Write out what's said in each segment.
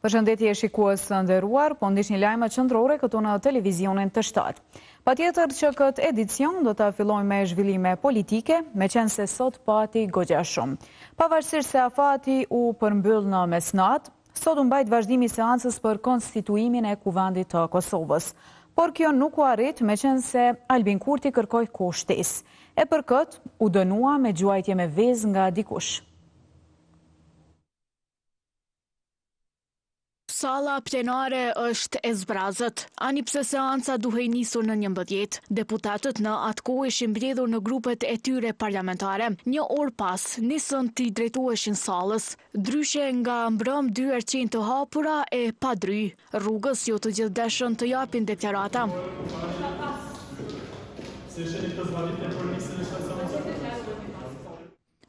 Përshëndetje shikues të nderuar, po ndiqni lajme qendrore këtu në televizionin të shtatë. Patjetër që këtë edicion do ta fillojmë me zhvillime politike, meqense sot pati goxha shumë. Pavarësisht se afati u përmbyll në mesnatë, sot u mbajt vazhdimi i seancës për konstituimin e Kuvendit të Kosovës. Por kjo nuk u arrit meqense Albin Kurti kërkoi kohë shtesë. E për këtë u dënua me gjuajtje me vezë nga dikush. Sala plenare është e zbrazët, ani pse seanca duhej nisur në 11. Deputatët në atë kohë ishin mbledhur në grupet e tyre parlamentare. Një orë pas, nisën të drejtoheshin salës. Ndryshe nga mbrëm dyer qenë të hapura e pa dry. Rrugës jo të gjithë deshën të japin deklarata.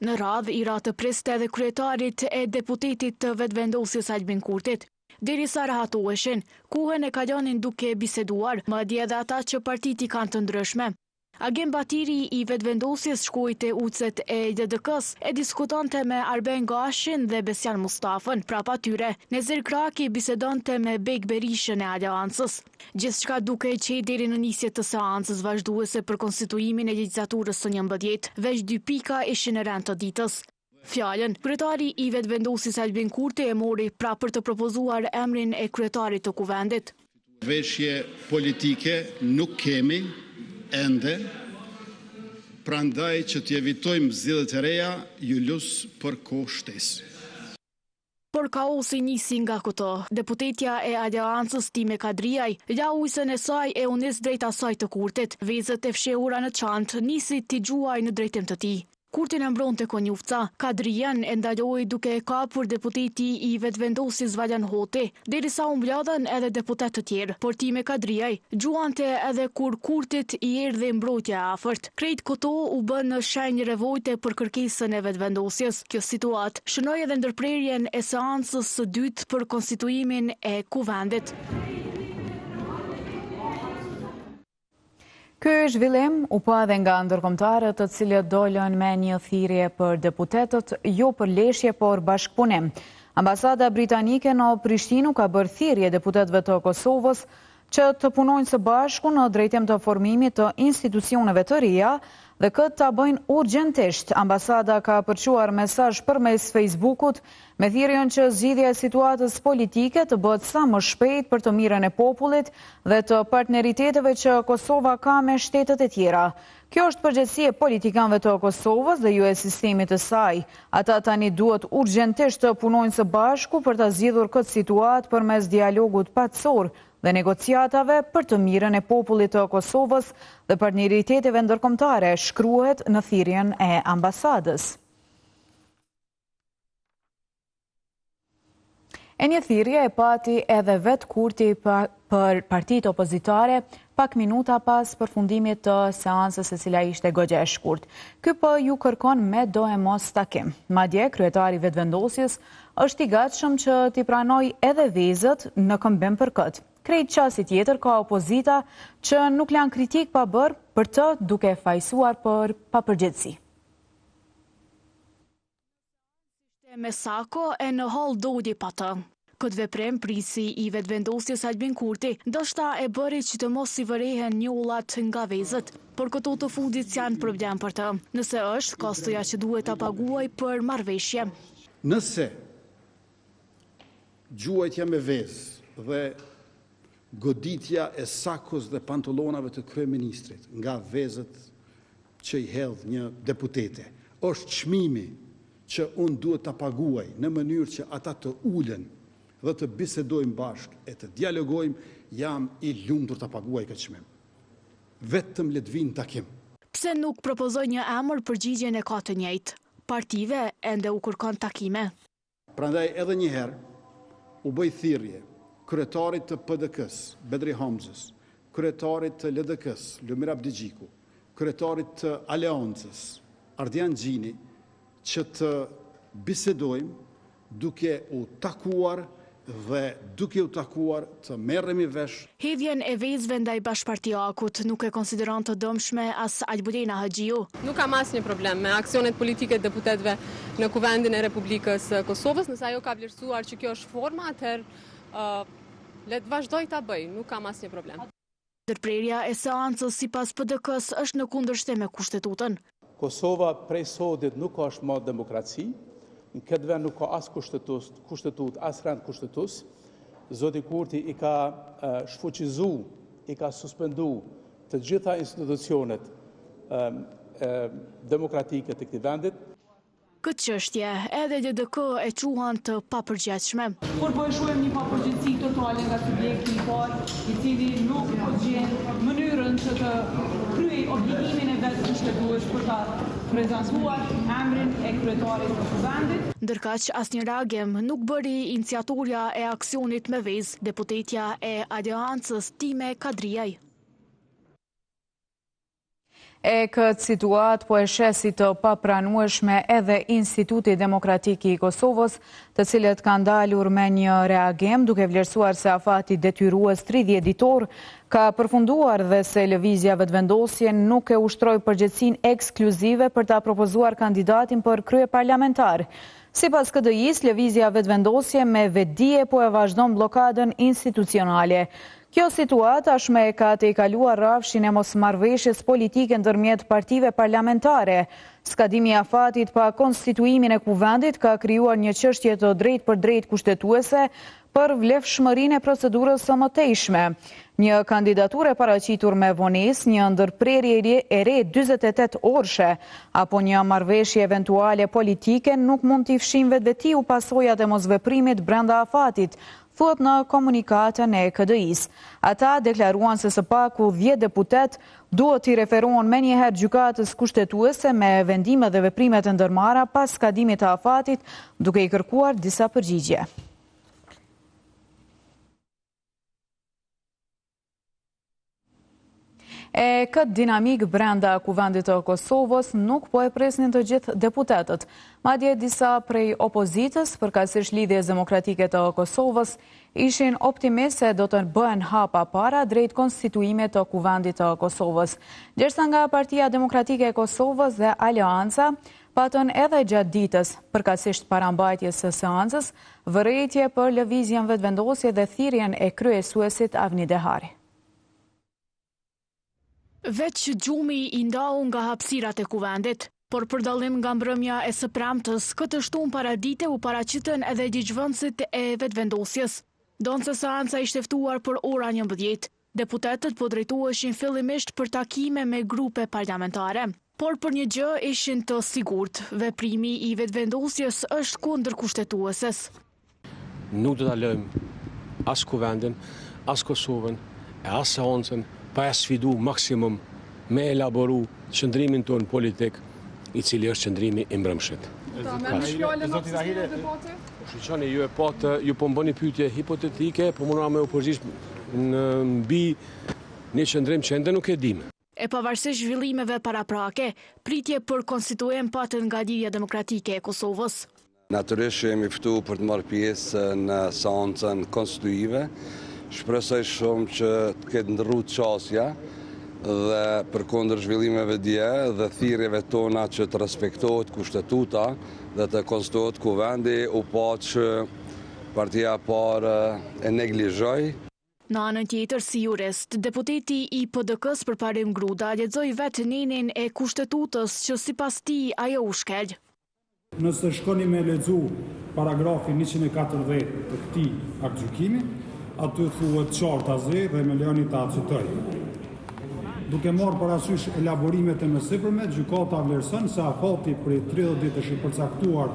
Në radhë i ra të priste edhe kryetarit e deputetit të vetëvendosjes Albin Kurtit. Derisa rahatoheshin, kohën e kalonin duke biseduar, madje edhe ata që partiti kanë të ndryshme. Agent Batiri i vetëvendosjes shkoi te ucet e LDK-s e diskutonte me Arben Gashin dhe Besjan Mustafën, prapa tyre. Nezir Kraki bisedonte me Bek Berishën e Aleancës. Gjithçka duke e qenë deri në nisje të seancës vazhduese për konstituimin e legjislaturës së 11, veç 2 pika ishin në rend të ditës. Fjalën, kryetari i vetëvendosjes Albin Kurti e mori pra për të propozuar emrin e kryetarit të Kuvendit. Veshje politike nuk kemi ende, prandaj që të evitojmë zgjedhjet e reja, ju lus për kohë shtesë. Por kaosi nisi nga këto. Deputetja e Aleancës Time Kadriaj la ujësën e saj e u nis drejt asaj të Kurtit. Vezët e fshehura në çantë nisi t'i gjuaj në drejtim të tij. Kurtin e mbronte konjufca. Kadrijan e ndaloi duke e kapur deputeti i vetëvendosjes Valjan Hoti, derisa u mbledhen edhe deputet të tjerë. Por Time Kadriaj gjuante edhe kur Kurtit i erdhi mbrojtja afërt. Krejt këto u bën në shenjë revolte për kërkesën e vetëvendosjes. Kjo situatë shënoi edhe ndërprerjen e seancës së dytë për konstituimin e Kuvendit. Ky zhvillim u pa edhe nga ndërkombëtarët të cilët dolën me një thirrje për deputetët, jo për leshje, por bashkëpunim. Ambasada britanike në Prishtinë ka bërë thirrje deputetëve të Kosovës që të punojnë së bashku në drejtim të formimit të institucioneve të reja dhe këtë ta bëjnë urgjentisht. Ambasada ka përçuar mesazh përmes Facebookut me thirrjen që zgjidhja e situatës politike të bëhet sa më shpejt për të mirën e popullit dhe të partneriteteve që Kosova ka me shtetet e tjera. Kjo është përgjegjësi e politikanëve të Kosovës dhe jo e sistemit të saj. Ata tani duhet urgjentisht të punojnë së bashku për ta zgjidhur këtë situatë përmes dialogut paqësor dhe negociatave për të mirën e popullit të Kosovës dhe partneriteteve ndërkombëtare, shkruhet në thirrjen e ambasadës. E një thirrje e pati edhe vet Kurti për partitë opozitare pak minuta pas përfundimit të seancës e cila ishte goxha e shkurt. Ky po ju kërkon me do e mos takim. Madje kryetari i vetëvendosjes është i gatshëm që t'i pranoj edhe vezët në këmbim për këtë. Krejt qasi tjetër ka opozita që nuk lan kritik pa bërë për të duke fajsuar për papërgjegjësi. Me sako e në hall dodi pa të. Këtë veprim prisi i vetëvendosjes Albin Kurti ndoshta e bëri që të mos i vërehen njollat nga vezët, por këto të fundit janë problem për të. Nëse është, kostoja që duhet ta paguaj për marrëveshje. Nëse gjuajtja me vezë dhe goditja e sakos dhe pantolonave të kryeministrit nga vezët që i hedh një deputete është çmimi që unë duhet ta paguaj në mënyrë që ata të ulen dhe të bisedojmë bashkë e të dialogojmë, jam i lumtur ta paguaj këtë çmim. Vetëm le të vinë takim. Pse nuk propozoj një emër, përgjigjen e ka të njëjtë. Partive ende u kërkon takime. Prandaj edhe një herë u bëj thirrje kryetarit të PDK-s, Bedri Hamzës, kryetarit të LDK-s, Lumir Abdigjiku, kryetarit të Aleancës, Ardian Gjini, që të bisedojmë duke u takuar dhe duke u takuar të merremi vesh. Hedhjen e vezëve ndaj Bashpartiakut nuk e konsideron të dëmshme as Albulena Haxhiu. Nuk kam asnjë problem me aksionet politike të deputetëve në Kuvendin e Republikës së Kosovës, nëse ajo ka vlerësuar që kjo është forma, atëherë le të vazhdoj ta bëj, nuk kam asnjë problem. Ndërprerja e seancës sipas PDK-s është në kundërshtim me Kushtetutën. Kosova prej sodit nuk është më demokraci. Në këtë vend nuk ka as kushtetut, as rend kushtetus. Zoti Kurti i ka shfuqizu, i ka suspendu të gjitha institucionet demokratike të këtij vendit. Këtë çështje edhe DDK e quan të papërgjithshme. Por po e shohim një papërgjegjësi totale nga subjekti i parë, i cili nuk po gjen mënyrën që të kryej obligimin e vet kushtetues për ta prezentuar emrin e kryetarit të Kuvendit. Ndërkaq asnjë reagim nuk bëri iniciatorja e aksionit me vezë, deputetja e Aleancës Time Kadriaj. E këtë situat po e shesi të papranueshme edhe Instituti Demokratik i Kosovës, të cilët kanë dalur me një reagim duke vlerësuar se afati detyrues 30 ditor ka përfunduar dhe se lëvizja vetëvendosje nuk e ushtroi përgjegjësinë ekskluzive për ta propozuar kandidatin për krye parlamentar. Sipas KDI-s, lëvizja vetëvendosje me vetdije po e vazhdon bllokadën institucionale. Kjo situata shme ka të i kaluar rrafshin e mosmarrëveshjes politike ndërmjet partive parlamentare. Skadimi i afatit pa konstituimin e Kuvendit ka krijuar një çështje të drejtë për drejtë kushtetuese për vlefshmërinë e procedurës së mëtejshme. Një kandidaturë e paraqitur me vonesë, një ndërprerje e re 48 orëshe apo një marrëveshje eventuale politike nuk mund t'i fshin vetvetiu pasojat e mosveprimit brenda afatit, thuhet në komunikatën e KDI-s. Ata deklaruan se së paku 10 deputet duhet t'i referohen menjëherë gjykatës kushtetuese me vendime dhe veprimet e ndërmarra pas skadimit të afatit, duke i kërkuar disa përgjigje. E këtë dinamik brenda Kuvendit të Kosovës nuk po e presnin të gjithë deputetët. Madje disa prej opozitës, përkatësisht Lidhjes Demokratike të Kosovës, ishin optimistë se do të bëhen hapa para drejt konstituimit të Kuvendit të Kosovës. Ndërsa nga Partia Demokratike e Kosovës dhe Aleanca patën edhe gjatë ditës, përkatësisht parambajtjes së seancës, vërejtje për lëvizjen vetëvendosje dhe thirrjen e kryesuesit Avni Dehari. Veç gjumi i ndau nga hapësirat e Kuvendit, por për dallim nga mbrëmja e së premtës, këtë shtunë paradite u paraqiten edhe ligjvënësit e vetëvendosjes. Donse seanca ishte ftuar për ora 11. Deputetët po drejtoheshin fillimisht për takime me grupe parlamentare. Por për një gjë ishin të sigurt, veprimi i vetëvendosjes është kundër kushtetueses. Nuk do ta lëmë as Kuvendin, as Kosovën, e as seancën pa e sfidu maksimum me elaboru qëndrimin tonë politik, i cili është qëndrimi i mbrëmshit. Shqyqani, ju po mbëni pyetje hipotetike, po mëna me u përgjish në mbi një qëndrim që ende nuk e dim. E pavarësisht zhvillimeve paraprake, pritje për konstituim patën nga Lidhja Demokratike e Kosovës. Natyrisht jemi ftuar për të marrë pjesë në seancën konstituive. Shpresoj shumë që të ketë ndërru çësia dhe përkundër zhvillimeve dje dhe thirrjeve tona që të respektohet kushtetuta dhe të konstituohet Kuvendi, u pa që partia e parë e neglizhoi. Në anën tjetër, si jurist, deputeti i PDK-s përparim Gruda lexoi vetë nenin e kushtetutës që sipas tij ajo u shkel. Nëse shkoni me lexu paragrafin 140 të këtij aktgjykimi, aty thuhet qartë azi dhe me lejoni ta citoj. Duke marrë parasysh elaborimet e mësipërme, gjykata vlerëson se afati për 30 ditësh i përcaktuar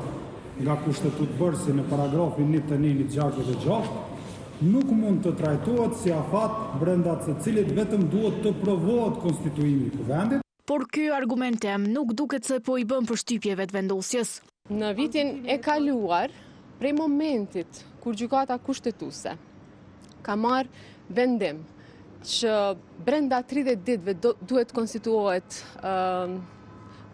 nga kushtetutëbërësi në paragrafin 166 nuk mund të trajtohet si afat brenda të cilit vetëm duhet të provohet konstituimi i Kuvendit. Por ky argumentem nuk duket se po i bën përshtypje vetëvendosjes. Në vitin e kaluar, prej momentit kur gjykata kushtetuese ka marrë vendim që brenda 30 ditëve duhet konstituohet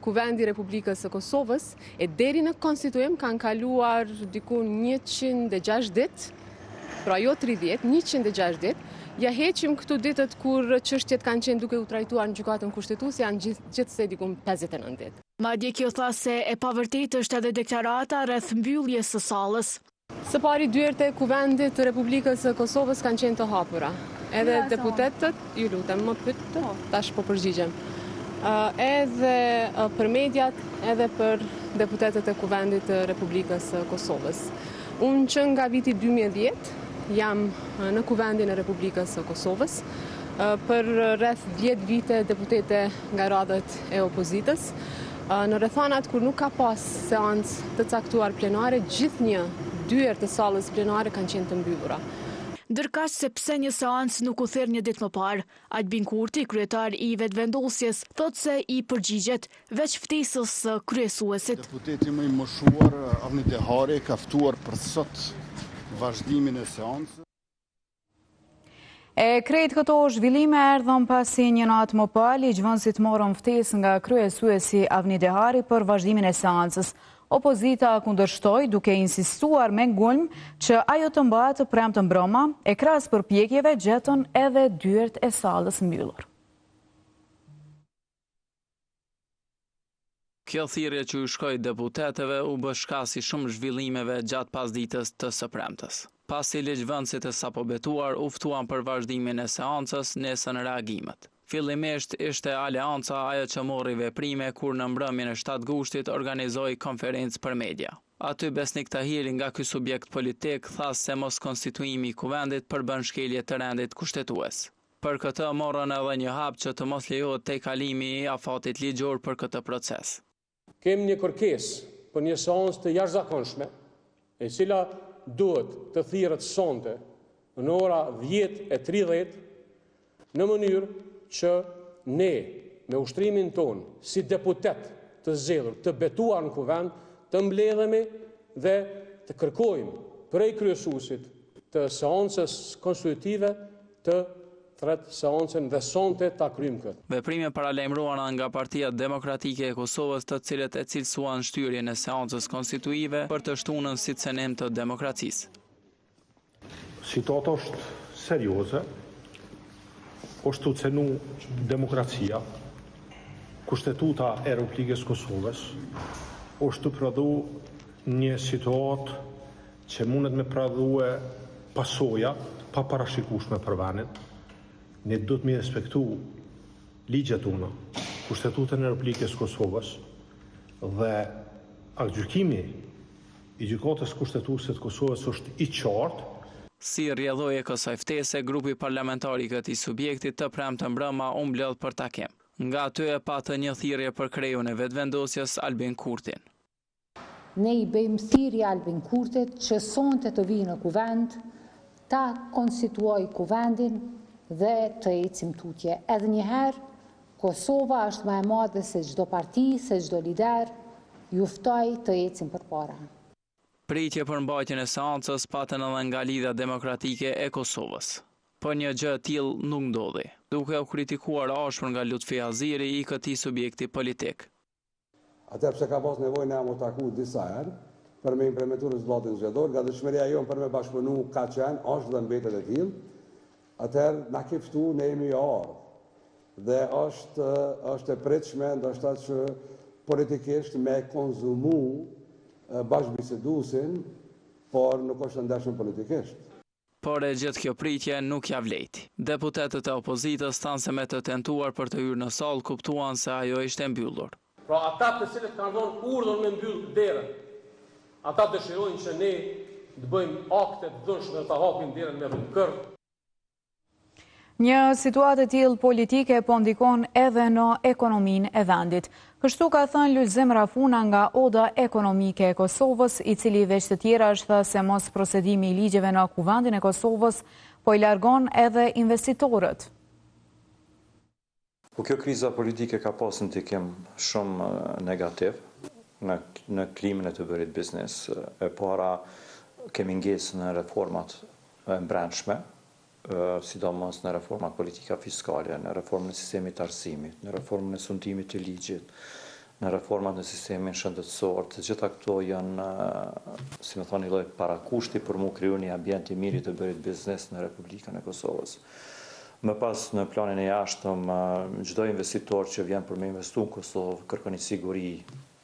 Kuvendi i Republikës së Kosovës, e deri në konstituim kanë kaluar diku 106 ditë, pra jo 30, 106 ditë, ja heqim këtu ditët kur çështjet kanë qenë duke u trajtuar në gjykatën kushtetuese, janë gjithsej diku 59 ditë. Madje kjo tha se e pavërtetë është edhe deklarata rreth mbylljes së sallës. Së pari dyert e Kuvendit të Republikës së Kosovës kanë qenë të hapura. Edhe deputetët, ju lutem, më pyet, tash po përgjigjem. Edhe për mediat, edhe për deputetët e Kuvendit të Republikës së Kosovës. Unë që nga viti 2010 jam në Kuvendin e Republikës së Kosovës, për rreth 10 vite deputete nga radhët e opozitës. Në rrethanat kur nuk ka pas seancë të caktuar plenare, gjithnjë dyert të sallës plenare kanë qenë të mbyllura. Ndërkaq se pse një seancë nuk u therr një ditë më parë, Albin Kurti, kryetar i vetëvendosjes, thotë se i përgjigjet veç ftesës së kryesuesit. Deputeti më i moshuar, Avni Dehari, ka ftuar për sot vazhdimin e seancës. E krejt këto zhvillime erdhën pasi një natë më parë ligjvënësit morën ftesë nga kryesuesi Avni Dehari për vazhdimin e seancës. Opozita kundërshtoi duke insistuar me ngulm që ajo të mbahet të premte mbrëma, e krahas përpjekjeve gjetën edhe dyert e sallës mbyllur. Kjo thirrje që u shkoi deputetëve u bë shkasi shumë zhvillimeve gjatë pasditës të së premtes. Pasi ligjvënësit e sapo betuar u ftuan për vazhdimin e seancës, nesën reagimet. Fillimisht ishte Aleanca ajo që morri veprime kur në mbrëmjen e 7 gushtit organizoi konferencë për media. Aty Besnik Tahiri nga ky subjekt politik tha se mos konstituimi i Kuvendit përbën shkelje të rendit kushtetues. Për këtë morën edhe një hap që të mos lejohet tejkalimi i afatit ligjor për këtë proces. Kemi një kërkesë për një seancë të jashtëzakonshme, e cila duhet të thirret sonte në ora 10:30 në mënyrë që ne, me ushtrimin ton, si deputet të zgjedhur, të betuar në Kuvend, të mbledhemi dhe të kërkojmë prej kryesuesit të seancës konstitutive të thret seancën dhe sonte ta kryjmë këtë. Veprime paralajmëruara nga Partia Demokratike e Kosovës, të cilët e cilësuan shtyrjen e seancës konstituive për të shtunën si cenim të demokracisë. Situata është serioze. është të cenu demokracia, Kushtetuta e Republikës Kosovës, është të prodhu një situatë që mundet me prodhue pasoja pa parashikueshme për vendin. Ne do të me respektu ligjet una, Kushtetutën e Republikës Kosovës dhe aktgjykimi i gjykatës kushtetuese të Kosovës është i qartë. Si rrjedhoi e kësaj ftese, grupi parlamentar i këtij subjekti të premte mbrëma u mbledh për takim. Nga aty e patë një thirrje për krejun e vetëvendosjes Albin Kurtin. Ne i bëjmë thirrje Albin Kurtit që sonte të vijë në Kuvend, ta konstituoj Kuvendin dhe të ecim tutje. Edhe një herë, Kosova është më e madhe se çdo parti, se çdo lider, ju ftoj të ecim përpara. Pritje për mbajtjen e seancës patën edhe nga Lidhja Demokratike e Kosovës. Po një gjë e tillë nuk ndodhi, duke u kritikuar ashpër nga Lutfi Aziri i këtij subjekti politik. Atë pse ka pas nevojë ne amu taku disa herë për me implementuar rezultatin zgjedhor, nga dëshmëria jonë për me bashkëpunu ka qenë, është dhe mbetet e tillë. Atëherë na ke ftu, ne jemi ardhur. Dhe është e pritshme ndoshta që politikisht me konzumu bashkëbiseduesin, por nuk është ndershëm politikisht. Por e gjithë kjo pritje nuk ja vlejti. Deputetët e opozitës thanë se me të tentuar për të hyrë në sallë kuptuan se ajo ishte mbyllur. Pra ata të cilët kanë dhënë urdhën me mbyll derën, ata dëshirojnë që ne të bëjmë akte të dhunshme dhe ta hapim derën me rrugkër. Një situatë e tillë politike po ndikon edhe në ekonominë e vendit. Kështu ka thënë Lulzim Rafuna nga Oda Ekonomike e Kosovës, i cili veç të tjera është thënë se mos procedimi i ligjeve në Kuvendin e Kosovës po i largon edhe investitorët. Kjo kriza politike ka pas një ndikim shumë negativ në klimën e të bërit biznes. E para kemi ngesë në reformat e brendshme, sidomos në reformat politika fiskale, në reformën e sistemit të arsimit, në reformën e sundimit të ligjit, në reformat në sistemin shëndetësor. Të gjitha këto janë, si më thoni, lloj parakushti për mu kriju një ambient i mirë të bërit biznes në Republikën e Kosovës. Më pas në planin e jashtëm, çdo investitor që vjen për me investu në Kosovë kërkon një siguri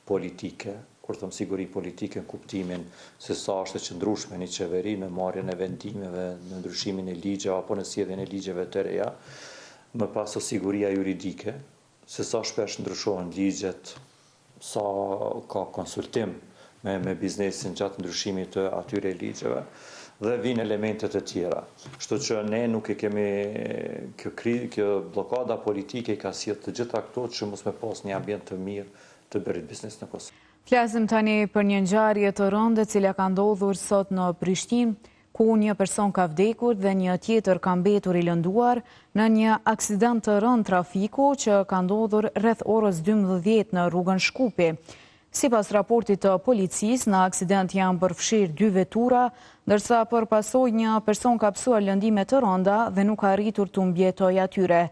politike. Kur thëmë siguri politike në kuptimin se sa është e qëndrueshme një qeveri me marrjen e vendimeve, në ndryshimin e ligjeve apo në sjelljen e ligjeve të reja. Më pas siguria juridike, se sa shpesh ndryshohen ligjet, sa ka konsultim me biznesin gjatë ndryshimit të atyre ligjeve, dhe vinë elementet e tjera. Kështu që ne nuk e kemi, kjo blokada politike i ka sjellë të gjitha këto që mos me pas një ambient të mirë të bërit biznes në Kosovë. Flasim tani për një ngjarje të rëndë e cila ka ndodhur sot në Prishtinë, ku një person ka vdekur dhe një tjetër ka mbetur i lënduar në një aksident të rënd trafiku që ka ndodhur rreth orës 12 në rrugën Shkupi. Sipas raportit të policisë, në aksident janë përfshirë 2 vetura, ndërsa përpasoj një person ka pësuar lëndime të rënda dhe nuk ka arritur të mbjetoj atyre.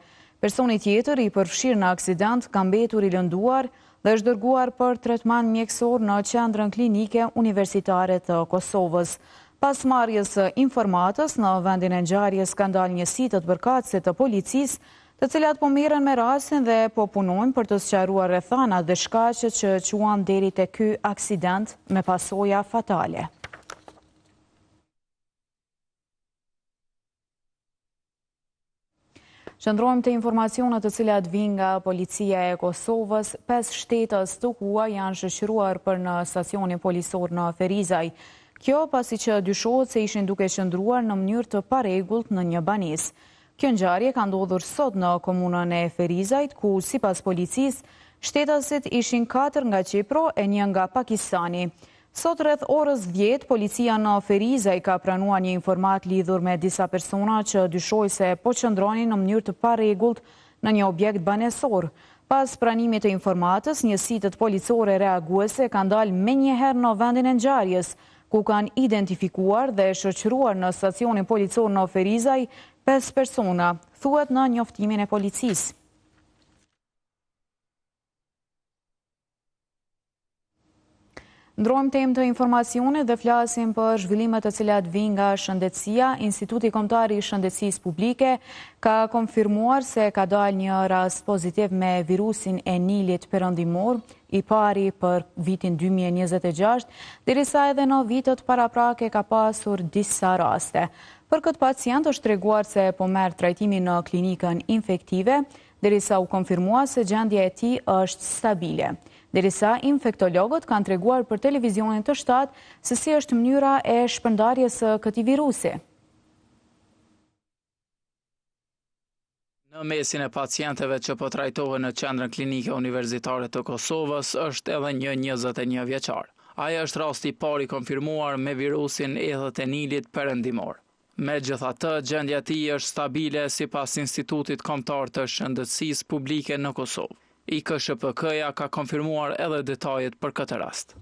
Personi tjetër i përfshirë në aksident ka mbetur i lënduar dhe është dërguar për tretman mjekësor në qendrën klinike universitare të Kosovës. Pas marrjes së informatës, në vendin e ngjarjes ka dalë një sitë të përkatëse të policisë, të cilat po merren me rastin dhe po punojnë për të sqaruar rrethanat dhe shkaqet që quan deri te ky aksident me pasoja fatale. Qëndrojmë të informacionet të cilat vijnë nga policia e Kosovës. 5 shtetës të hua janë shoqëruar për në stacionin policor në Ferizaj. Kjo pasi që dyshohet se ishin duke qëndruar në mënyrë të parregullt në një banesë. Kjo ngjarje ka ndodhur sot në komunën e Ferizajt, ku sipas policisë, shtetasit ishin 4 nga Qipro e 1 nga Pakistani. Sot rreth orës 10, policia në Ferizaj ka pranuar një informat lidhur me disa persona që dyshoj se po qëndronin në mënyrë të parregullt në një objekt banesor. Pas pranimit të informatës, njësitë policore reaguese kanë dalë menjëherë në vendin e ngjarjes, ku kanë identifikuar dhe shoqëruar në stacionin policor në Ferizaj 5 persona, thuhet në njoftimin e policisë. Ndrojmë temë të informacionit dhe flasim për zhvillimet të cilat vijnë nga shëndetësia. Instituti Kombëtar i Shëndetësisë Publike ka konfirmuar se ka dalë një rast pozitiv me virusin e Nilit perëndimor, i pari për vitin 2026, derisa edhe në vitet paraprake ka pasur disa raste. Për këtë pacient është treguar se po merr trajtimin në klinikën infektive, derisa u konfirmua se gjendja e tij është stabile. Derisa infektologët kanë treguar për televizionin të shtatë se si është mënyra e shpërndarjes së këtij virusi. Në mesin e pacientëve që po trajtohen në qendrën klinike universitare të Kosovës është edhe një 21 vjeçar. Ai është rasti i parë i konfirmuar me virusin edhët e Nilit perëndimor. Megjithatë, gjendja e tij është stabile sipas Institutit Kombëtar të Shëndetësisë Publike në Kosovë. IKSHPK-ja ka konfirmuar edhe detajet për këtë rast.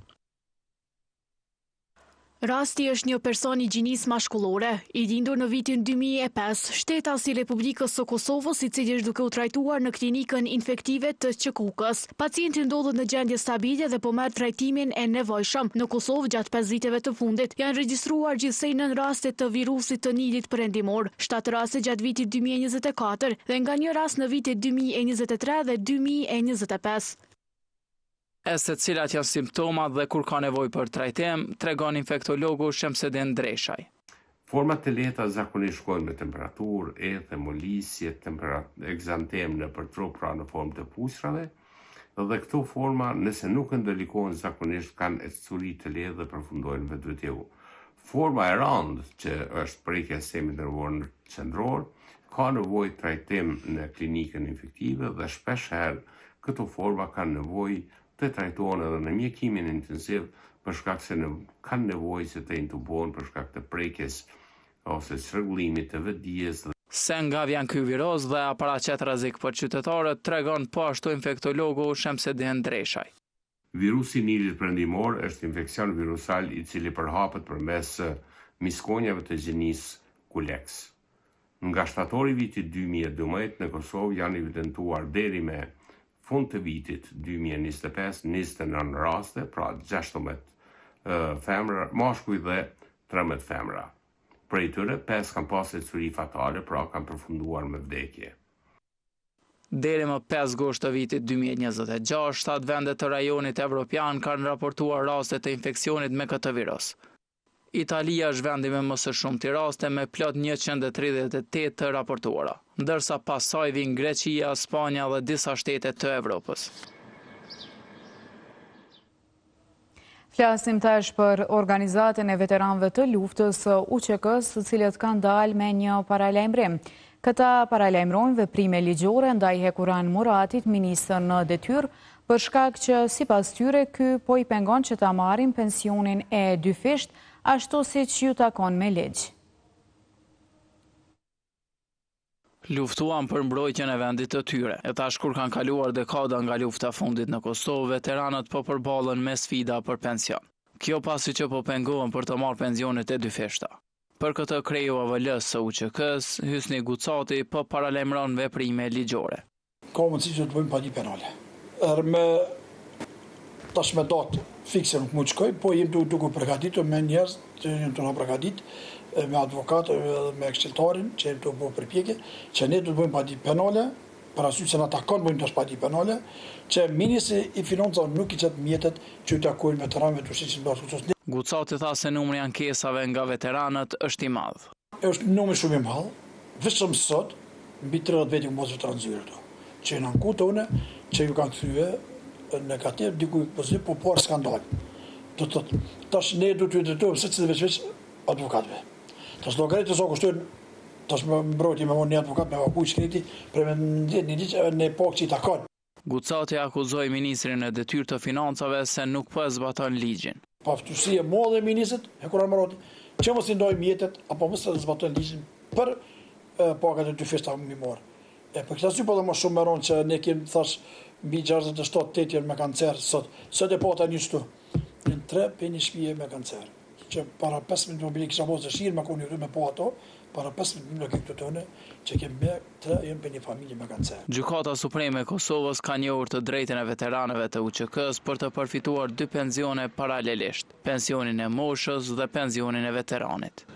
Rasti është një person i gjinisë mashkullore, i lindur në vitin 2005, shtetas i Republikës së Kosovës, i cili është duke u trajtuar në klinikën infektive të Qekukës. Pacienti ndodhet në gjendje stabile dhe po merr trajtimin e nevojshëm. Në Kosovë gjatë 5 viteve të fundit janë regjistruar gjithsej 9 raste të virusit të Nilit perëndimor, 7 raste gjatë vitit 2024 dhe nga një rast në vitet 2023 dhe 2025. Se cilat janë simptomat dhe kur ka nevojë për trajtim, tregon infektologu Shemsedin Dreshaj. Format të lehta zakonisht shkojnë me temperaturë, ethe, molisje, egzantem në trup, pra në formë të pushrave, dhe këto forma, nëse nuk ndalikohen zakonisht, kanë ecuri të lehtë dhe përfundojnë me VTU. Forma e rëndë, që është prekja e sistemit nervor qendror, ka nevojë trajtim në klinikën infektive dhe shpesh herë këto forma kanë nevojë të trajtohen edhe në mjekimin intensiv për shkak se kanë nevojë se të intubohen për shkak të prekjes ose çrregullimit të vetdijes. Se nga vjen ky virus dhe paraqet rrezik për qytetarët, tregon po ashtu infektologu Shemsedin Dreshaj. Virusi Nilit perëndimor është infeksion virusal i cili përhapet përmes miskonjave të gjinisë Kulex. Nga shtatori vitit 2012 në Kosovë janë evidentuar deri me fund të vitit 2025, 29 raste, pra 16 femra, mashkuj dhe 13 femra. Prej tyre, 5 kanë pasur curi fatale, pra kanë përfunduar me vdekje. Deri më 5 gusht të vitit 2026, 7 vende të rajonit evropian kanë raportuar raste të infeksionit me këtë virus. Italia është vendi me më së shumti raste me plot 138 të raportuara, ndërsa pas saj vijnë Greqia, Spanja dhe disa shtete të Evropës. Flasim tash për organizatën e veteranëve të luftës UÇK-s, të cilët kanë dalë me një paralajmërim. Këta paralajmërojnë veprime ligjore ndaj Hekuran Muratit, ministër në detyrë, për shkak që sipas tyre ky po i pengon që ta marrin pensionin e dyfisht, ashtu siç ju takon me ligj. Luftuan për mbrojtjen e vendit të tyre. E tash kur kanë kaluar dekada nga lufta fundit në Kosovë, veteranët po përballen me sfida për pension. Kjo pasi që po pengohen për të marrë pensionet e dyfishta. Për këtë kreu AVL-s së UÇK-s, Hysni Gucati po paralajmëron veprime ligjore. Ka mundësi që të bëjmë padi penale. Tash me datë fikse nuk mund shkoj, po jem duke përgatitur me njerëz që jem të na përgatit, me advokat, me ekshteltarin, që jem të bëjmë përpjekje, që ne do të bëjmë padi penale, për arsye se na takon bëjmë tash padi penale, që ministri i financave nuk i çet mjetet që të takojnë veteranëve të ushtrisë së Kosovës. Gucati tha se numri ankesave nga veteranët është i madh. Është numër shumë i madh, vetëm sot mbi 30 vjet mos veteran zyre këto. Që në ankutë që ju kanë thyer negativ diku pozitiv, po por skandal. Do të thotë, tash ne do të drejtojmë se veç advokatëve. Tash llogaritë sa kushtojnë, tash më mbrojtje me një advokat me vapuj shkreti për një ditë në epokë që i takon. Gucati akuzoi ministrin e detyrë të financave se nuk po e zbaton ligjin. Paftësi e madhe e ministrit Hekuran Murati, që mos i ndojmë mjetet apo mos e zbatojnë ligjin për pagat e dyfishta mimore. Për këtë arsye po dhe më shumë meron që ne kemi thash mbi 67 janë me kancer sot. Sot e pata një shtu. Në 3 për një shtëpi me kancer. Që para 15 minuta kisha mos dëshirë me koni me po ato, para 15 minuta këtu tonë që kemi me 3 janë për një familje me kancer. Gjykata Supreme e Kosovës ka njohur të drejtën e veteranëve të UÇK-s për të përfituar 2 pensione paralelisht, pensionin e moshës dhe pensionin e veteranit.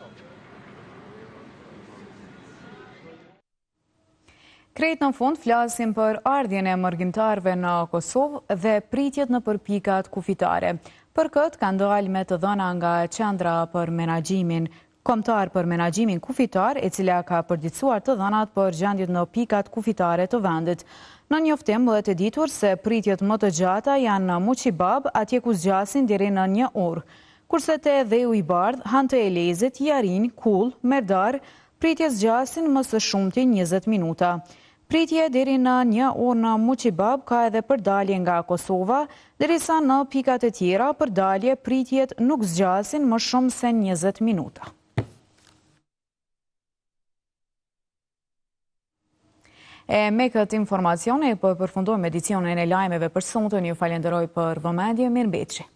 Krejt në fund flasim për ardhjen e mërgjimtarëve në Kosovë dhe pritjet në përpikat kufitare. Për këtë kanë dalë me të dhëna nga Qendra për Menaxhimin Kombëtar për Menaxhimin Kufitar, e cila ka përditësuar të dhënat për gjendjet në pikat kufitare të vendit. Në njoftim bëhet e ditur se pritjet më të gjata janë në Muqibab, atje ku zgjasin deri në 1 orë. Kurse te Dheu i Bardh, Han të Elezit, Jarin, Kull, Merdar, pritjet zgjasin më së shumti 20 minuta. Pritje deri në 1 orë në Muqibab ka edhe përdalje nga Kosova, derisa në pikat e tjera përdalje pritjet nuk zgjasin më shumë se 20 minuta. Me këtë informacione, përfundojmë edicionin e lajmeve për sonte, ju falenderoj për vëmendje, mirëmbëjtje.